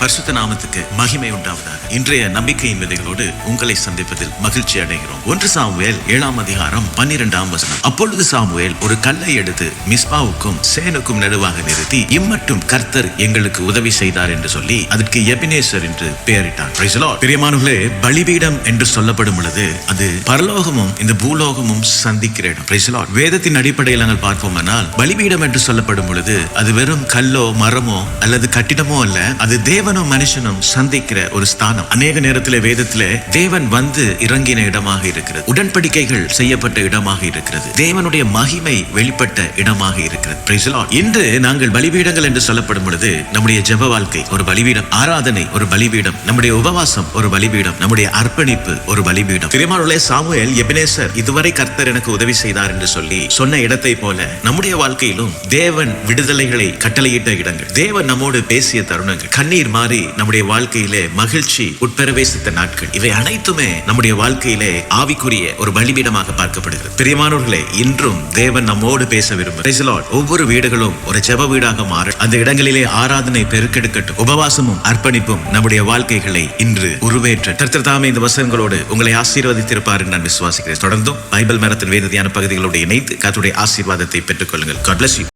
பரிசுத்த நாமத்துக்கு மகிமை உண்டாவதாக. இன்றைய நம்பிக்கையின் விதைகளோடு உங்களை சந்திப்பதில் மகிழ்ச்சி அடைகிறோம். 1 சாமுவேல் 7ஆம் அதிகாரம் 12ஆம் வசனம். அப்பொழுது சாமுவேல் ஒரு கல்லை எடுத்து மிஸ்பாவுக்கும் சேனுக்கும் நடுவாக நிறுத்தி, இம்மட்டும் கர்த்தர் எங்களுக்கு உதவி செய்தார் என்று சொல்லி அதற்கு எபினேசர் என்று பெயரிட்டார். பிரியமானவர்களே, பலிபீடம் என்று சொல்லப்படும் பொழுது அது பரலோகமும் இந்த பூலோகமும் சந்திக்கிற இடம். வேதத்தின் அடிப்படையில் நாங்கள் பார்ப்போமானால் பலிபீடம் என்று சொல்லப்படும் பொழுது அது வெறும் கல்லோ மரமோ அல்லது கட்டிடமோ அல்ல, அது தேவனும் மனுஷனும் சந்திக்கிற ஒரு ஸ்தானம். அநேக நேரத்தில் வேதத்திலே தேவன் வந்து இறங்கின இடமாக இருக்கிறது, உடன்படிக்கைகள் செய்யப்பட்ட இடமாக இருக்கிறது, தேவனுடைய மகிமை வெளிப்பட்ட இடமாக இருக்கிறது. இன்று நாங்கள் பலிபீடங்கள் என்று சொல்லப்படும் பொழுது நம்முடைய ஜெப வாழ்க்கை ஒரு பலிபீடம், ஆராதனை ஒரு பலிபீடம், நம்முடைய உபவாசம் ஒரு பலிபீடம், நம்முடைய அர்ப்பணிப்பு ஒரு பலிபீடம். பிரியமானவர்களே, சாமுவேல் எபினேசர் இதுவரை கர்த்தர் எனக்கு உதவி செய்தார் என்று சொல்லி சொன்ன இடத்தை போல நம்முடைய வாழ்க்கையிலும் தேவன் விடுதலைகளை கட்டளையிட்ட இடங்கள், தேவன் நம்மோடு பேசிய தருணங்கள், கண்ணீர் மாறி நம்முடைய வாழ்க்கையிலே மகிழ்ச்சி உட்பிரவேசித்த நாட்கள், இவை அனைத்துமே நம்முடைய வாழ்க்கையிலே ஆவிக்குரிய ஒரு பலிபீடமாக பார்க்கப்படுகிறது. பிரியமானவர்களே, இன்றும் தேவன் நம்மோடு பேச விரும்புகிறார். ஒவ்வொரு வீடுகளும் ஒரு ஜெப வீடாக மாற, அந்த இடங்களிலே ஆராதனை பெருக்கெடுக்கட்டும், உபவாசமும் அர்ப்பணிப்பும் நம்முடைய வாழ்க்கைகளை இன்று உருவேற்ற கர்த்தர் தாமே இந்த வசனங்களோடு உங்களை ஆசீர்வதித்திருப்பார் என்று நான் விசுவாசிக்கிறேன். தொடர்ந்தும் பைபிள் மரத்தின் வேத தியான பகுதிகளோடு இணைத்து கர்த்தருடைய ஆசீர்வாதத்தை பெற்றுக் கொள்ளுங்கள். God bless you.